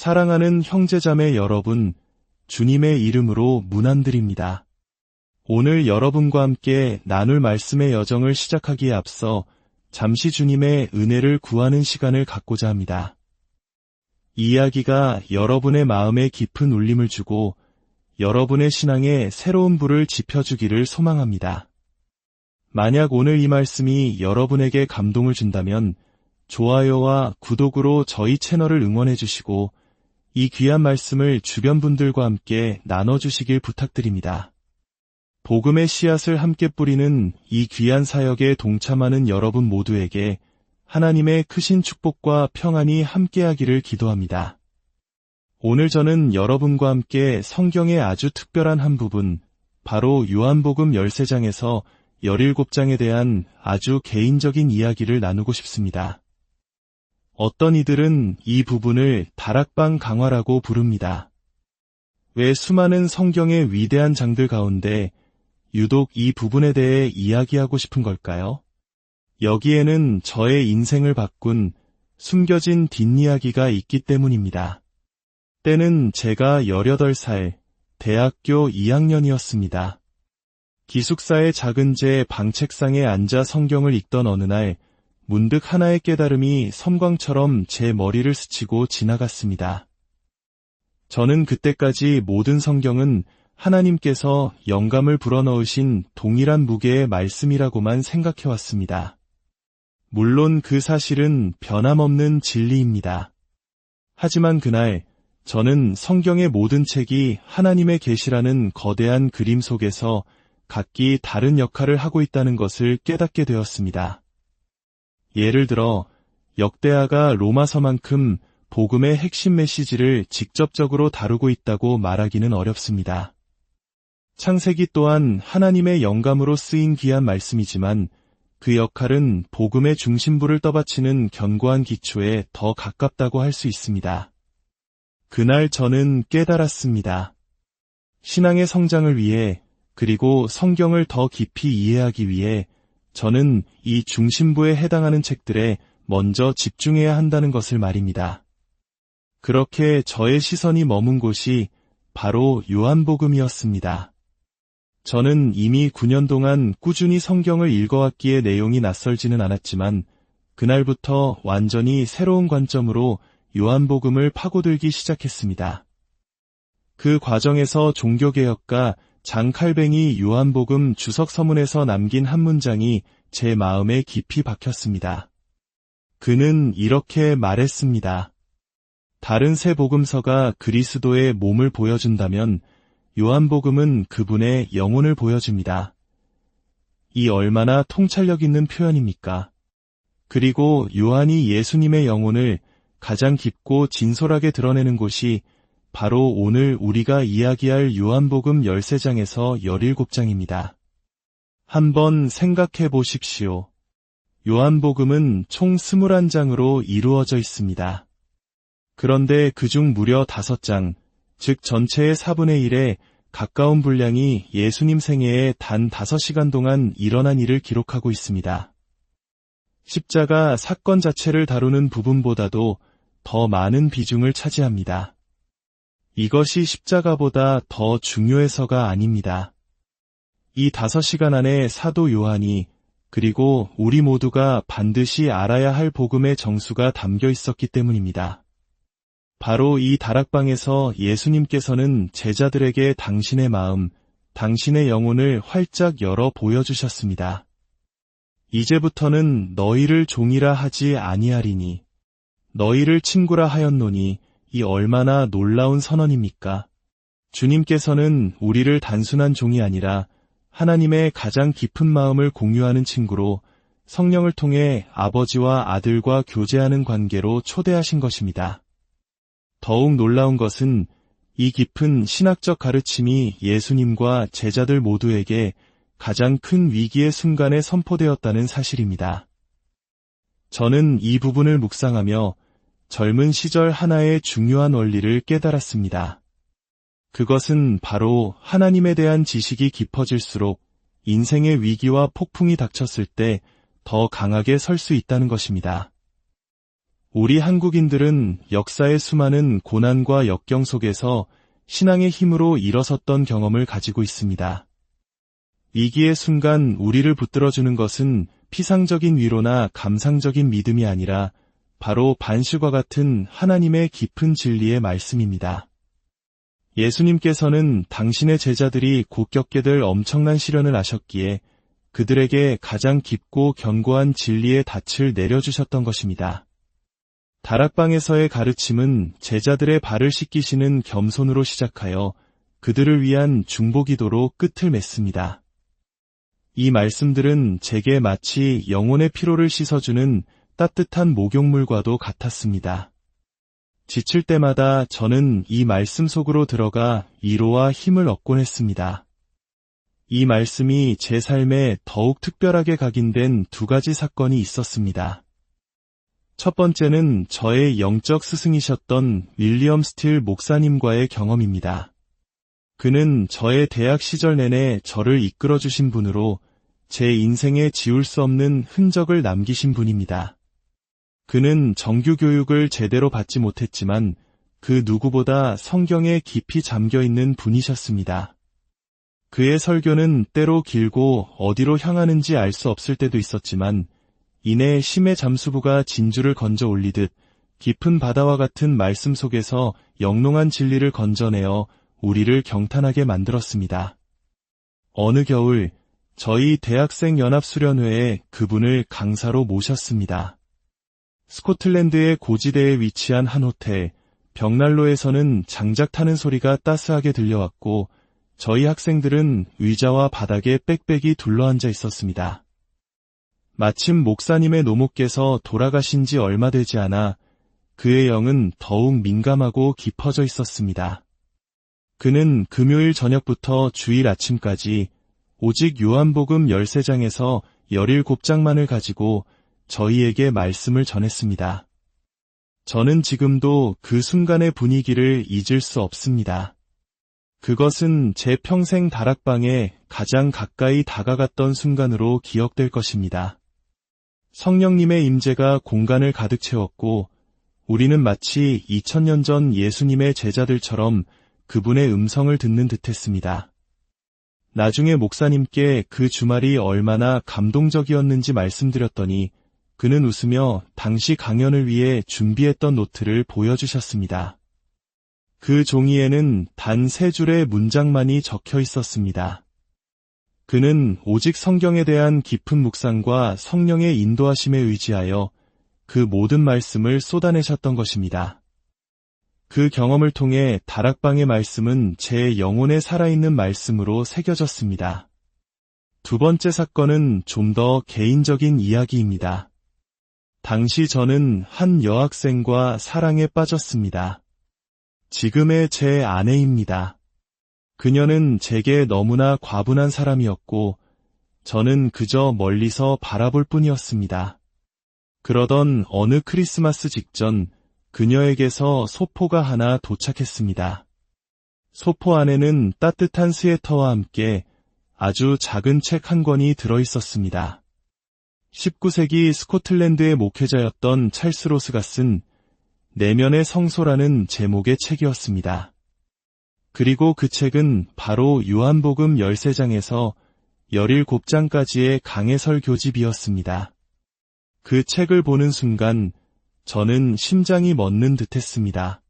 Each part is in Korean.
사랑하는 형제자매 여러분, 주님의 이름으로 문안드립니다. 오늘 여러분과 함께 나눌 말씀의 여정을 시작하기에 앞서 잠시 주님의 은혜를 구하는 시간을 갖고자 합니다. 이 이야기가 여러분의 마음에 깊은 울림을 주고 여러분의 신앙에 새로운 불을 지펴주기를 소망합니다. 만약 오늘 이 말씀이 여러분에게 감동을 준다면 좋아요와 구독으로 저희 채널을 응원해 주시고 이 귀한 말씀을 주변 분들과 함께 나눠주시길 부탁드립니다. 복음의 씨앗을 함께 뿌리는 이 귀한 사역에 동참하는 여러분 모두에게 하나님의 크신 축복과 평안이 함께하기를 기도합니다. 오늘 저는 여러분과 함께 성경의 아주 특별한 한 부분, 바로 요한복음 13장에서 17장에 대한 아주 개인적인 이야기를 나누고 싶습니다. 어떤 이들은 이 부분을 다락방 강화라고 부릅니다. 왜 수많은 성경의 위대한 장들 가운데 유독 이 부분에 대해 이야기하고 싶은 걸까요? 여기에는 저의 인생을 바꾼 숨겨진 뒷이야기가 있기 때문입니다. 때는 제가 18살, 대학교 2학년이었습니다. 기숙사의 작은 제 방책상에 앉아 성경을 읽던 어느 날 문득 하나의 깨달음이 섬광처럼 제 머리를 스치고 지나갔습니다. 저는 그때까지 모든 성경은 하나님께서 영감을 불어넣으신 동일한 무게의 말씀이라고만 생각해왔습니다. 물론 그 사실은 변함없는 진리입니다. 하지만 그날 저는 성경의 모든 책이 하나님의 계시라는 거대한 그림 속에서 각기 다른 역할을 하고 있다는 것을 깨닫게 되었습니다. 예를 들어 역대하가 로마서만큼 복음의 핵심 메시지를 직접적으로 다루고 있다고 말하기는 어렵습니다. 창세기 또한 하나님의 영감으로 쓰인 귀한 말씀이지만 그 역할은 복음의 중심부를 떠받치는 견고한 기초에 더 가깝다고 할 수 있습니다. 그날 저는 깨달았습니다. 신앙의 성장을 위해 그리고 성경을 더 깊이 이해하기 위해 저는 이 중심부에 해당하는 책들에 먼저 집중해야 한다는 것을 말입니다. 그렇게 저의 시선이 머문 곳이 바로 요한복음이었습니다. 저는 이미 9년 동안 꾸준히 성경을 읽어왔기에 내용이 낯설지는 않았지만 그날부터 완전히 새로운 관점으로 요한복음을 파고들기 시작했습니다. 그 과정에서 종교개혁가 장 칼뱅이 요한복음 주석 서문에서 남긴 한 문장이 제 마음에 깊이 박혔습니다. 그는 이렇게 말했습니다. 다른 세 복음서가 그리스도의 몸을 보여준다면 요한복음은 그분의 영혼을 보여줍니다. 이 얼마나 통찰력 있는 표현입니까? 그리고 요한이 예수님의 영혼을 가장 깊고 진솔하게 드러내는 곳이 바로 오늘 우리가 이야기할 요한복음 13장에서 17장입니다. 한번 생각해 보십시오. 요한복음은 총 21장으로 이루어져 있습니다. 그런데 그중 무려 5장, 즉 전체의 4분의 1에 가까운 분량이 예수님 생애에 단 5시간 동안 일어난 일을 기록하고 있습니다. 십자가 사건 자체를 다루는 부분보다도 더 많은 비중을 차지합니다. 이것이 십자가보다 더 중요해서가 아닙니다. 이 5시간 안에 사도 요한이 그리고 우리 모두가 반드시 알아야 할 복음의 정수가 담겨 있었기 때문입니다. 바로 이 다락방에서 예수님께서는 제자들에게 당신의 마음, 당신의 영혼을 활짝 열어 보여주셨습니다. 이제부터는 너희를 종이라 하지 아니하리니 너희를 친구라 하였노니 이 얼마나 놀라운 선언입니까? 주님께서는 우리를 단순한 종이 아니라 하나님의 가장 깊은 마음을 공유하는 친구로 성령을 통해 아버지와 아들과 교제하는 관계로 초대하신 것입니다. 더욱 놀라운 것은 이 깊은 신학적 가르침이 예수님과 제자들 모두에게 가장 큰 위기의 순간에 선포되었다는 사실입니다. 저는 이 부분을 묵상하며 젊은 시절 하나의 중요한 원리를 깨달았습니다. 그것은 바로 하나님에 대한 지식이 깊어질수록 인생의 위기와 폭풍이 닥쳤을 때 더 강하게 설 수 있다는 것입니다. 우리 한국인들은 역사의 수많은 고난과 역경 속에서 신앙의 힘으로 일어섰던 경험을 가지고 있습니다. 위기의 순간 우리를 붙들어주는 것은 피상적인 위로나 감상적인 믿음이 아니라 바로 반실과 같은 하나님의 깊은 진리의 말씀입니다. 예수님께서는 당신의 제자들이 곧 겪게 될 엄청난 시련을 아셨기에 그들에게 가장 깊고 견고한 진리의 닻을 내려주셨던 것입니다. 다락방에서의 가르침은 제자들의 발을 씻기시는 겸손으로 시작하여 그들을 위한 중보기도로 끝을 맺습니다. 이 말씀들은 제게 마치 영혼의 피로를 씻어주는 따뜻한 목욕물과도 같았습니다. 지칠 때마다 저는 이 말씀 속으로 들어가 위로와 힘을 얻곤 했습니다. 이 말씀이 제 삶에 더욱 특별하게 각인된 두 가지 사건이 있었습니다. 첫 번째는 저의 영적 스승이셨던 윌리엄 스틸 목사님과의 경험입니다. 그는 저의 대학 시절 내내 저를 이끌어주신 분으로 제 인생에 지울 수 없는 흔적을 남기신 분입니다. 그는 정규 교육을 제대로 받지 못했지만 그 누구보다 성경에 깊이 잠겨있는 분이셨습니다. 그의 설교는 때로 길고 어디로 향하는지 알 수 없을 때도 있었지만 이내 심해 잠수부가 진주를 건져 올리듯 깊은 바다와 같은 말씀 속에서 영롱한 진리를 건져내어 우리를 경탄하게 만들었습니다. 어느 겨울 저희 대학생 연합수련회에 그분을 강사로 모셨습니다. 스코틀랜드의 고지대에 위치한 한 호텔, 벽난로에서는 장작 타는 소리가 따스하게 들려왔고 저희 학생들은 의자와 바닥에 빽빽이 둘러앉아 있었습니다. 마침 목사님의 노모께서 돌아가신 지 얼마 되지 않아 그의 영은 더욱 민감하고 깊어져 있었습니다. 그는 금요일 저녁부터 주일 아침까지 오직 요한복음 13장에서 17장만을 가지고 저희에게 말씀을 전했습니다. 저는 지금도 그 순간의 분위기를 잊을 수 없습니다. 그것은 제 평생 다락방에 가장 가까이 다가갔던 순간으로 기억될 것입니다. 성령님의 임재가 공간을 가득 채웠고 우리는 마치 2000년 전 예수님의 제자들처럼 그분의 음성을 듣는 듯했습니다. 나중에 목사님께 그 주말이 얼마나 감동적이었는지 말씀드렸더니 그는 웃으며 당시 강연을 위해 준비했던 노트를 보여주셨습니다. 그 종이에는 단 3줄의 문장만이 적혀 있었습니다. 그는 오직 성경에 대한 깊은 묵상과 성령의 인도하심에 의지하여 그 모든 말씀을 쏟아내셨던 것입니다. 그 경험을 통해 다락방의 말씀은 제 영혼에 살아있는 말씀으로 새겨졌습니다. 두 번째 사건은 좀 더 개인적인 이야기입니다. 당시 저는 한 여학생과 사랑에 빠졌습니다. 지금의 제 아내입니다. 그녀는 제게 너무나 과분한 사람이었고 저는 그저 멀리서 바라볼 뿐이었습니다. 그러던 어느 크리스마스 직전 그녀에게서 소포가 하나 도착했습니다. 소포 안에는 따뜻한 스웨터와 함께 아주 작은 책 한 권이 들어있었습니다. 19세기 스코틀랜드의 목회자였던 찰스 로스가 쓴 내면의 성소라는 제목의 책이었습니다. 그리고 그 책은 바로 요한복음 13장에서 17장까지의 강해설 교집이었습니다. 그 책을 보는 순간 저는 심장이 멎는 듯했습니다.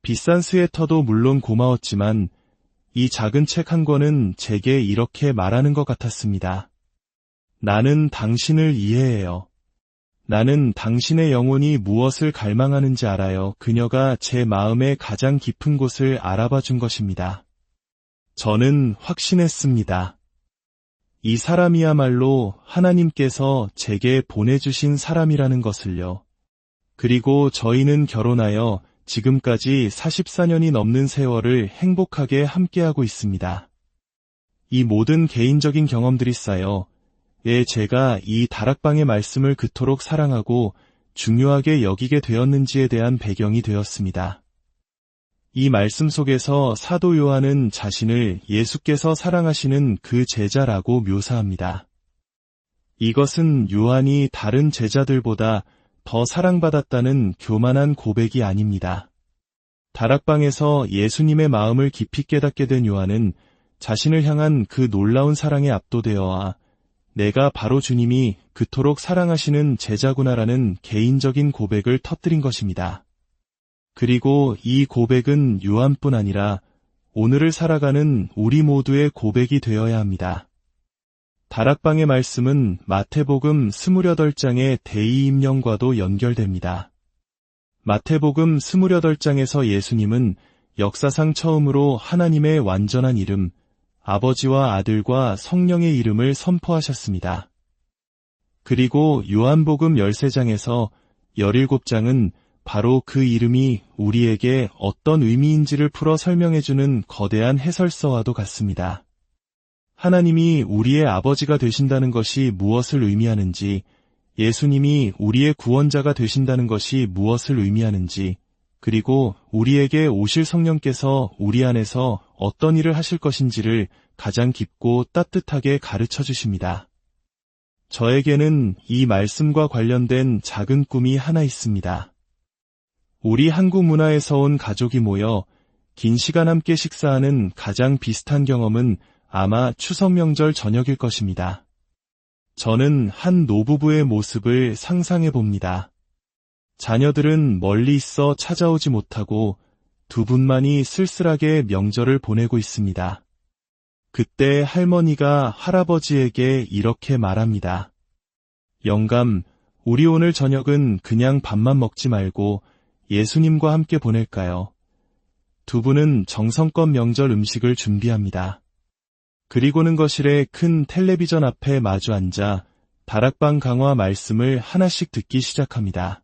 비싼 스웨터도 물론 고마웠지만 이 작은 책 한 권은 제게 이렇게 말하는 것 같았습니다. 나는 당신을 이해해요. 나는 당신의 영혼이 무엇을 갈망하는지 알아요. 그녀가 제 마음의 가장 깊은 곳을 알아봐 준 것입니다. 저는 확신했습니다. 이 사람이야말로 하나님께서 제게 보내주신 사람이라는 것을요. 그리고 저희는 결혼하여 지금까지 44년이 넘는 세월을 행복하게 함께하고 있습니다. 이 모든 개인적인 경험들이 쌓여 제가 이 다락방의 말씀을 그토록 사랑하고 중요하게 여기게 되었는지에 대한 배경이 되었습니다. 이 말씀 속에서 사도 요한은 자신을 예수께서 사랑하시는 그 제자라고 묘사합니다. 이것은 요한이 다른 제자들보다 더 사랑받았다는 교만한 고백이 아닙니다. 다락방에서 예수님의 마음을 깊이 깨닫게 된 요한은 자신을 향한 그 놀라운 사랑에 압도되어 내가 바로 주님이 그토록 사랑하시는 제자구나라는 개인적인 고백을 터뜨린 것입니다. 그리고 이 고백은 요한뿐 아니라 오늘을 살아가는 우리 모두의 고백이 되어야 합니다. 다락방의 말씀은 마태복음 28장의 대의임령과도 연결됩니다. 마태복음 28장에서 예수님은 역사상 처음으로 하나님의 완전한 이름, 아버지와 아들과 성령의 이름을 선포하셨습니다. 그리고 요한복음 13장에서 17장은 바로 그 이름이 우리에게 어떤 의미인지를 풀어 설명해주는 거대한 해설서와도 같습니다. 하나님이 우리의 아버지가 되신다는 것이 무엇을 의미하는지, 예수님이 우리의 구원자가 되신다는 것이 무엇을 의미하는지, 그리고 우리에게 오실 성령께서 우리 안에서 어떤 일을 하실 것인지를 가장 깊고 따뜻하게 가르쳐 주십니다. 저에게는 이 말씀과 관련된 작은 꿈이 하나 있습니다. 우리 한국 문화에서 온 가족이 모여 긴 시간 함께 식사하는 가장 비슷한 경험은 아마 추석 명절 저녁일 것입니다. 저는 한 노부부의 모습을 상상해 봅니다. 자녀들은 멀리 있어 찾아오지 못하고 두 분만이 쓸쓸하게 명절을 보내고 있습니다. 그때 할머니가 할아버지에게 이렇게 말합니다. 영감, 우리 오늘 저녁은 그냥 밥만 먹지 말고 예수님과 함께 보낼까요? 두 분은 정성껏 명절 음식을 준비합니다. 그리고는 거실의 큰 텔레비전 앞에 마주 앉아 다락방 강화 말씀을 하나씩 듣기 시작합니다.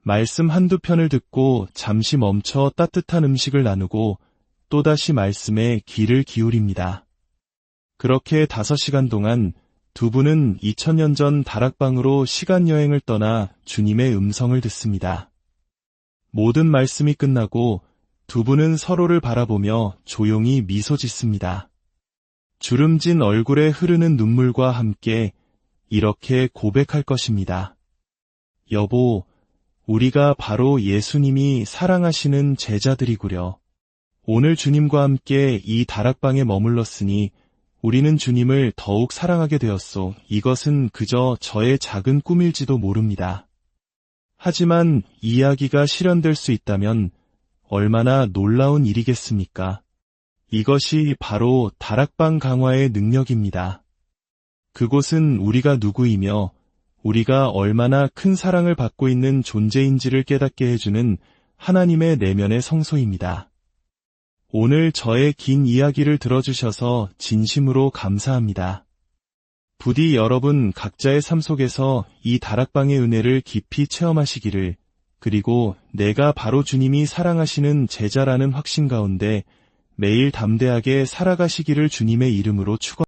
말씀 한두 편을 듣고 잠시 멈춰 따뜻한 음식을 나누고 또다시 말씀에 귀를 기울입니다. 그렇게 5시간 동안 두 분은 2000년 전 다락방으로 시간여행을 떠나 주님의 음성을 듣습니다. 모든 말씀이 끝나고 두 분은 서로를 바라보며 조용히 미소 짓습니다. 주름진 얼굴에 흐르는 눈물과 함께 이렇게 고백할 것입니다. 여보, 우리가 바로 예수님이 사랑하시는 제자들이구려. 오늘 주님과 함께 이 다락방에 머물렀으니 우리는 주님을 더욱 사랑하게 되었소. 이것은 그저 저의 작은 꿈일지도 모릅니다. 하지만 이야기가 실현될 수 있다면 얼마나 놀라운 일이겠습니까? 이것이 바로 다락방 강화의 능력입니다. 그곳은 우리가 누구이며 우리가 얼마나 큰 사랑을 받고 있는 존재인지를 깨닫게 해주는 하나님의 내면의 성소입니다. 오늘 저의 긴 이야기를 들어주셔서 진심으로 감사합니다. 부디 여러분 각자의 삶 속에서 이 다락방의 은혜를 깊이 체험하시기를, 그리고 내가 바로 주님이 사랑하시는 제자라는 확신 가운데 매일 담대하게 살아가시기를 주님의 이름으로 축원합니다.